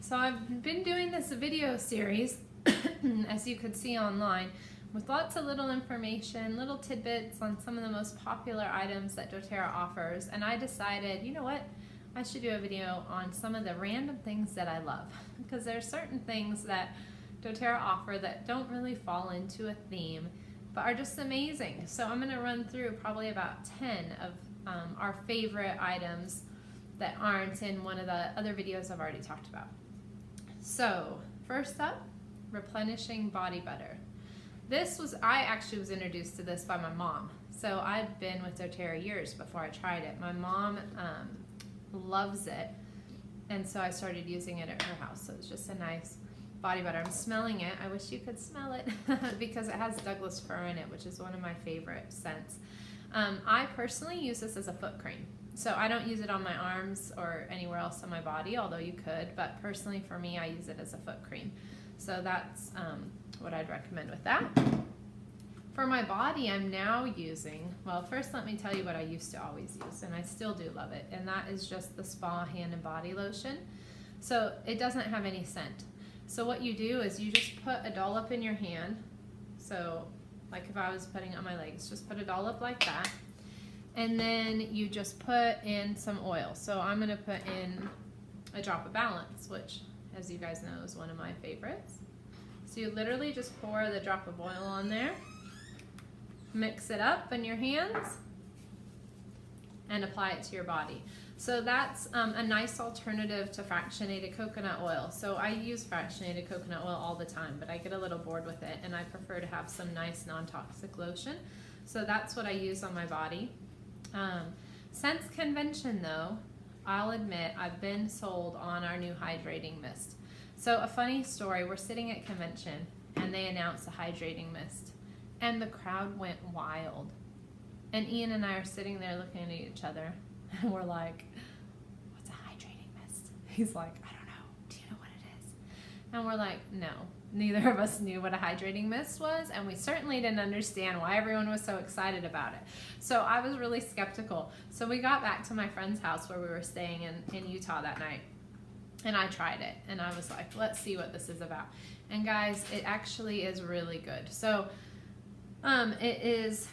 So I've been doing this video series, as you could see online, with lots of little information, little tidbits on some of the most popular items that doTERRA offers, and I decided, you know what, I should do a video on some of the random things that I love, because there are certain things that doTERRA offer that don't really fall into a theme, but are just amazing. So I'm going to run through probably about 10 of our favorite items that aren't in one of the other videos I've already talked about. So first up, replenishing body butter. I actually was introduced to this by my mom. So I've been with doTERRA years before I tried it. My mom loves it, and so I started using it at her house. So it's just a nice body butter. I'm smelling it. I wish you could smell it because it has Douglas fir in it, which is one of my favorite scents. I personally use this as a foot cream. So I don't use it on my arms or anywhere else on my body, although you could, but personally for me, I use it as a foot cream. So that's what I'd recommend with that. For my body, I'm now using, well, first let me tell you what I used to always use, and I still do love it, and that is just the Spa Hand and Body Lotion. So it doesn't have any scent. So what you do is you just put a dollop in your hand. So like if I was putting it on my legs, just put a dollop like that. And then you just put in some oil. So I'm going to put in a drop of Balance, which, as you guys know, is one of my favorites. So you literally just pour the drop of oil on there, mix it up in your hands, and apply it to your body. So that's a nice alternative to fractionated coconut oil. So I use fractionated coconut oil all the time, but I get a little bored with it, and I prefer to have some nice non-toxic lotion. So that's what I use on my body. Since convention though, I'll admit I've been sold on our new hydrating mist. So a funny story, we're sitting at convention and they announced a hydrating mist and the crowd went wild. And Ian and I are sitting there looking at each other and we're like, what's a hydrating mist? He's like, I don't know. Do you know what it is? And we're like, no. Neither of us knew what a hydrating mist was, and we certainly didn't understand why everyone was so excited about it. So I was really skeptical. So we got back to my friend's house where we were staying in Utah that night, and I tried it, and I was like, let's see what this is about. And guys, it actually is really good. So it is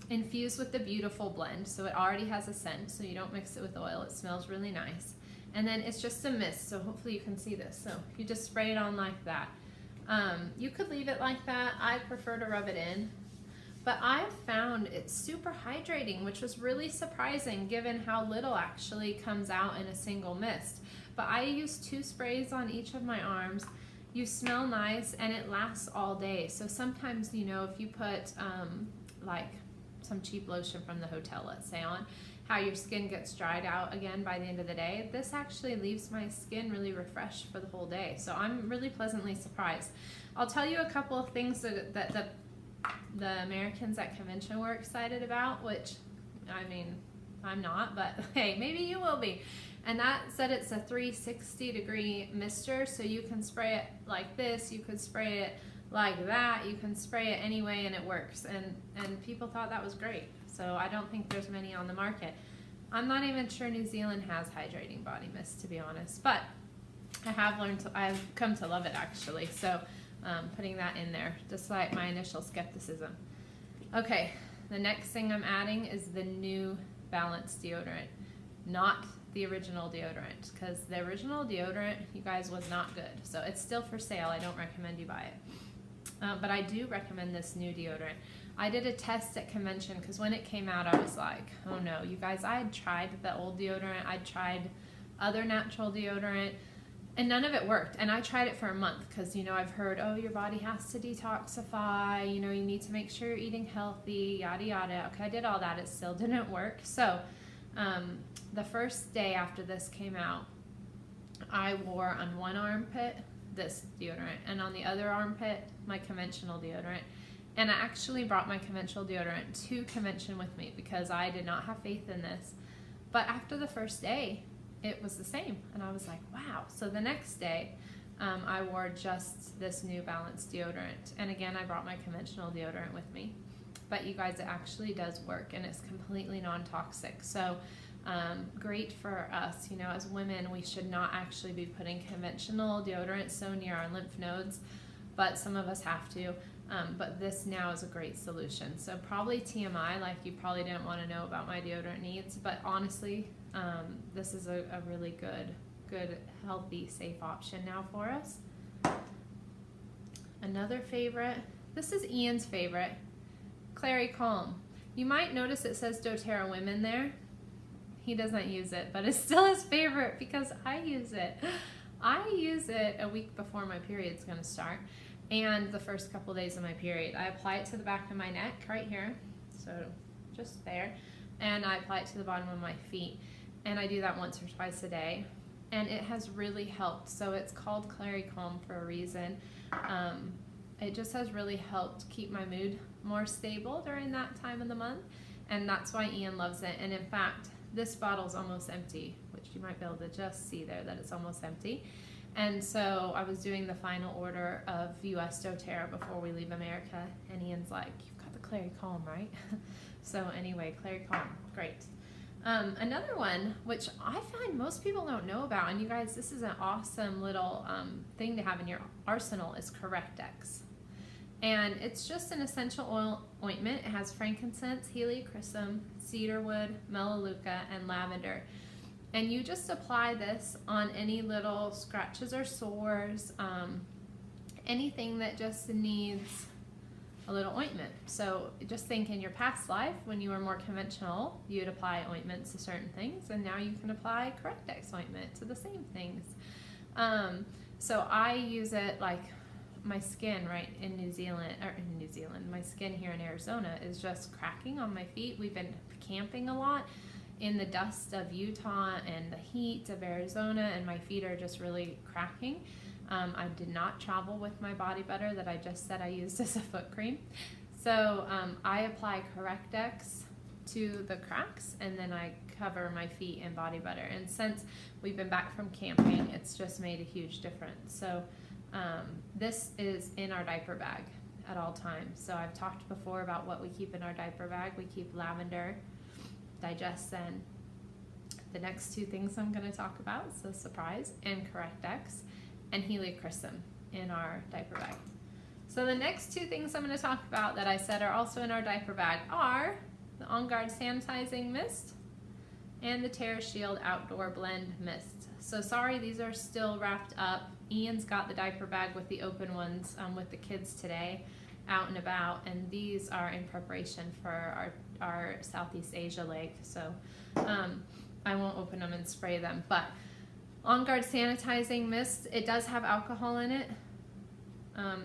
infused with the Beautiful blend, so it already has a scent, so you don't mix it with oil. It smells really nice. And then it's just a mist, so hopefully you can see this. So you just spray it on like that. You could leave it like that. I prefer to rub it in. But I've found it's super hydrating, which was really surprising given how little actually comes out in a single mist. But I use 2 sprays on each of my arms. You smell nice, and it lasts all day. So sometimes, you know, if you put like some cheap lotion from the hotel, let's say, on, how your skin gets dried out again by the end of the day, this actually leaves my skin really refreshed for the whole day. So I'm really pleasantly surprised. I'll tell you a couple of things that the Americans at convention were excited about, which, I mean, I'm not, but hey, maybe you will be. And that said, it's a 360-degree mister, so you can spray it like this, you could spray it like that, you can spray it any way and it works. And people thought that was great. So I don't think there's many on the market. I'm not even sure New Zealand has hydrating body mist, to be honest, but I've come to love it actually. So putting that in there, despite my initial skepticism. Okay, the next thing I'm adding is the new Balance deodorant, not the original deodorant, because the original deodorant, you guys, was not good. So it's still for sale. I don't recommend you buy it. But I do recommend this new deodorant. I did a test at convention because when it came out, I was like, oh no, you guys, I had tried the old deodorant. I'd tried other natural deodorant, and none of it worked. And I tried it for a month because, you know, I've heard, oh, your body has to detoxify. You know, you need to make sure you're eating healthy, yada, yada. Okay, I did all that. It still didn't work. So the first day after this came out, I wore on one armpit this deodorant, and on the other armpit, my conventional deodorant. And I actually brought my conventional deodorant to convention with me because I did not have faith in this. But after the first day, it was the same. And I was like, wow. So the next day, I wore just this new Balance deodorant. And again, I brought my conventional deodorant with me. But you guys, it actually does work, and it's completely non-toxic. So Great for us, you know, as women, we should not actually be putting conventional deodorant so near our lymph nodes, but some of us have to. But this now is a great solution. So probably TMI, like you probably didn't want to know about my deodorant needs, but honestly, this is a really good, healthy, safe option now for us. Another favorite, this is Ian's favorite, Clarycalm. You might notice it says doTERRA Women there. He doesn't use it, but it's still his favorite because I use it. I use it a week before my period's gonna start, and the first couple days of my period. I apply it to the back of my neck right here, so just there, and I apply it to the bottom of my feet, and I do that once or twice a day, and it has really helped. So it's called clarycalm for a reason. It just has really helped keep my mood more stable during that time of the month, and that's why Ian loves it. And in fact, this bottle's almost empty, which you might be able to just see there that it's almost empty. And so I was doing the final order of US doTERRA before we leave America, and Ian's like, you've got the clarycalm, right? So anyway, clarycalm, great. Another one, which I find most people don't know about, and you guys, this is an awesome little thing to have in your arsenal, is Correctex. And it's just an essential oil ointment. It has frankincense, helichrysum, cedarwood, melaleuca, and lavender. And you just apply this on any little scratches or sores, anything that just needs a little ointment. So just think, in your past life, when you were more conventional, you'd apply ointments to certain things, and now you can apply Correctex ointment to the same things. So I use it like my skin my skin here in Arizona is just cracking on my feet. We've been camping a lot in the dust of Utah and the heat of Arizona, and my feet are just really cracking. I did not travel with my body butter that I just said I used as a foot cream. So I apply Correctex to the cracks, and then I cover my feet in body butter. And since we've been back from camping, it's just made a huge difference. So this is in our diaper bag at all times. So I've talked before about what we keep in our diaper bag. We keep lavender, digestin, the next two things I'm going to talk about, so surprise, and Correctex, and helichrysum in our diaper bag. So the next two things I'm going to talk about that I said are also in our diaper bag are the On Guard Sanitizing Mist and the Terra Shield Outdoor Blend Mist. So sorry, these are still wrapped up. Ian's got the diaper bag with the open ones with the kids today out and about, and these are in preparation for our Southeast Asia leg. So I won't open them and spray them, but On Guard Sanitizing Mist, it does have alcohol in it,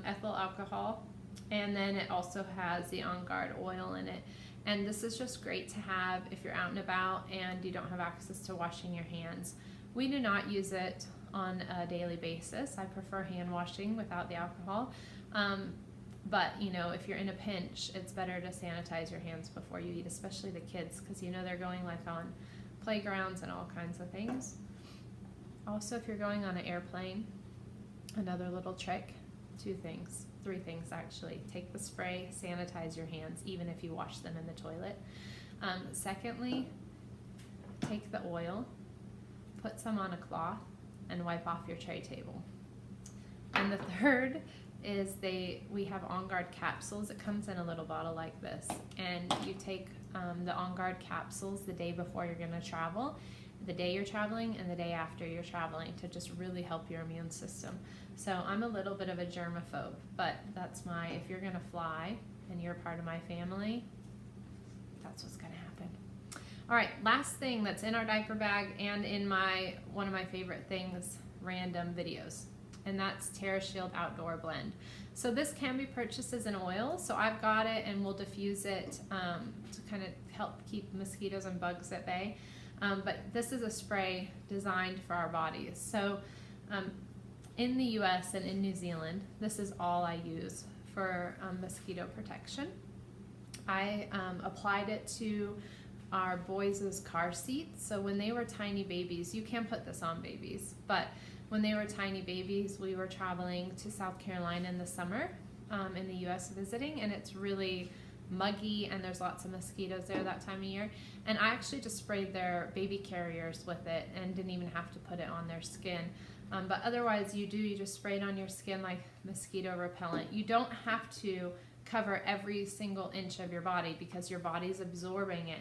ethyl alcohol, and then it also has the On Guard oil in it. And this is just great to have if you're out and about and you don't have access to washing your hands. We do not use it on a daily basis. I prefer hand washing without the alcohol. But you know, if you're in a pinch, it's better to sanitize your hands before you eat, especially the kids, because you know they're going like on playgrounds and all kinds of things. Also, if you're going on an airplane, another little trick, three things actually. Take the spray, sanitize your hands, even if you wash them in the toilet. Secondly, take the oil, put some on a cloth, and wipe off your tray table. And the third is we have On Guard capsules. It comes in a little bottle like this, and you take the On Guard capsules the day before you're going to travel, the day you're traveling, and the day after you're traveling, to just really help your immune system. So I'm a little bit of a germaphobe, but that's if you're going to fly and you're part of my family, that's what's going to happen. All right, last thing that's in our diaper bag and in one of my favorite things, random videos, and that's Terra Shield Outdoor Blend. So this can be purchased as an oil, so I've got it, and we'll diffuse it to kind of help keep mosquitoes and bugs at bay. But this is a spray designed for our bodies. So in the US and in New Zealand, this is all I use for mosquito protection. I applied it to our boys' car seats. So when they were tiny babies, you can put this on babies, but when they were tiny babies, we were traveling to South Carolina in the summer in the US visiting, and it's really muggy and there's lots of mosquitoes there that time of year. And I actually just sprayed their baby carriers with it and didn't even have to put it on their skin. But otherwise you just spray it on your skin like mosquito repellent. You don't have to cover every single inch of your body because your body's absorbing it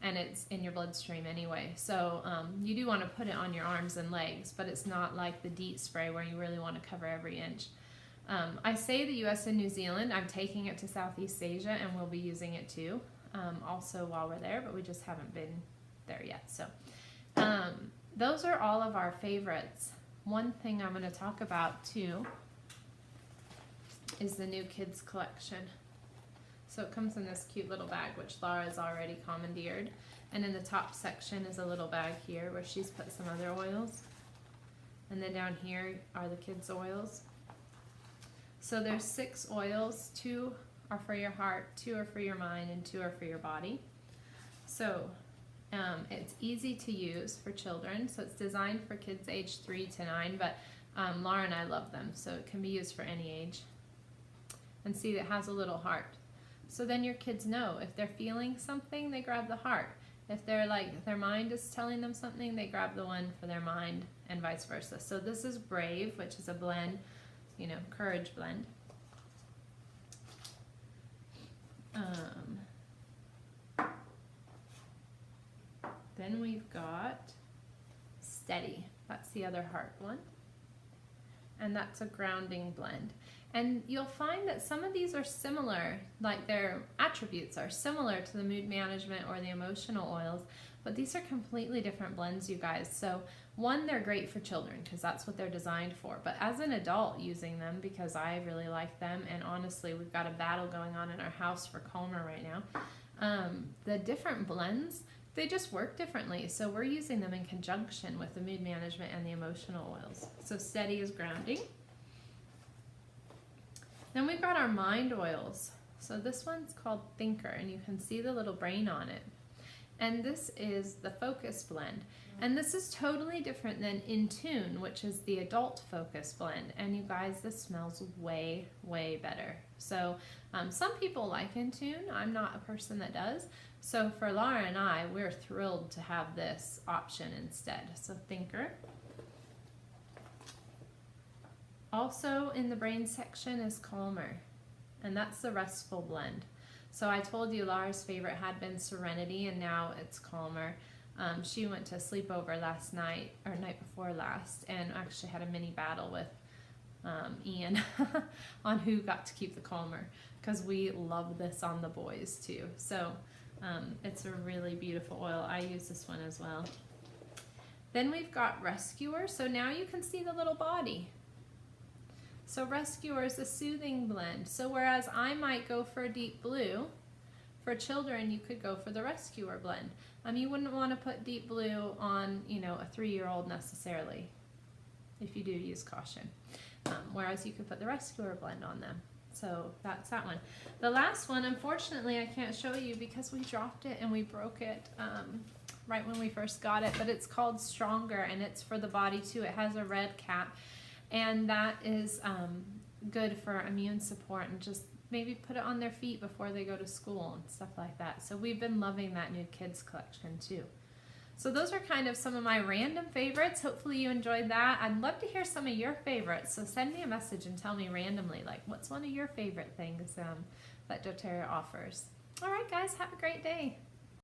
and it's in your bloodstream anyway. So you do want to put it on your arms and legs, but it's not like the DEET spray where you really want to cover every inch. I say the US and New Zealand. I'm taking it to Southeast Asia and we'll be using it too, also while we're there, but we just haven't been there yet. So those are all of our favorites. One thing I'm going to talk about too is the new kids collection. So it comes in this cute little bag, which Laura has already commandeered. And in the top section is a little bag here where she's put some other oils. And then down here are the kids' oils. So there's 6 oils. 2 are for your heart, 2 are for your mind, and 2 are for your body. So it's easy to use for children. So it's designed for kids age 3 to 9, but Laura and I love them. So it can be used for any age. And see, it has a little heart. So then your kids know if they're feeling something, they grab the heart. If they're like, their mind is telling them something, they grab the one for their mind and vice versa. So this is Brave, which is a blend, you know, courage blend. Then we've got Steady. That's the other heart one. And that's a grounding blend. And you'll find that some of these are similar, like their attributes are similar to the mood management or the emotional oils, but these are completely different blends, you guys. So one, they're great for children because that's what they're designed for. But as an adult using them, because I really like them, and honestly, we've got a battle going on in our house for calmer right now. The different blends, they just work differently. So we're using them in conjunction with the mood management and the emotional oils. So Steady is grounding. Then we've got our mind oils. So this one's called Thinker, and you can see the little brain on it. And this is the Focus blend. And this is totally different than In Tune, which is the adult focus blend. And you guys, this smells way, way better. So some people like In Tune. I'm not a person that does. So for Laura and I, we're thrilled to have this option instead. So Thinker. Also in the brain section is Calmer, and that's the Restful blend. So I told you Laura's favorite had been Serenity, and now it's Calmer. She went to a sleepover last night, or night before last, and actually had a mini battle with Ian on who got to keep the Calmer, because we love this on the boys too. So it's a really beautiful oil. I use this one as well. Then we've got Rescuer. So now you can see the little body. So Rescuer is a soothing blend. So whereas I might go for a deep blue, for children you could go for the Rescuer blend. You wouldn't want to put deep blue on, you know, a 3-year-old necessarily. If you do, use caution. Whereas you could put the Rescuer blend on them. So that's that one. The last one, unfortunately, I can't show you because we dropped it and we broke it right when we first got it. But it's called Stronger, and it's for the body too. It has a red cap. And that is good for immune support, and just maybe put it on their feet before they go to school and stuff like that. So we've been loving that new kids collection too. So those are kind of some of my random favorites. Hopefully you enjoyed that. I'd love to hear some of your favorites. So send me a message and tell me randomly, like, what's one of your favorite things that doTERRA offers. All right, guys, have a great day.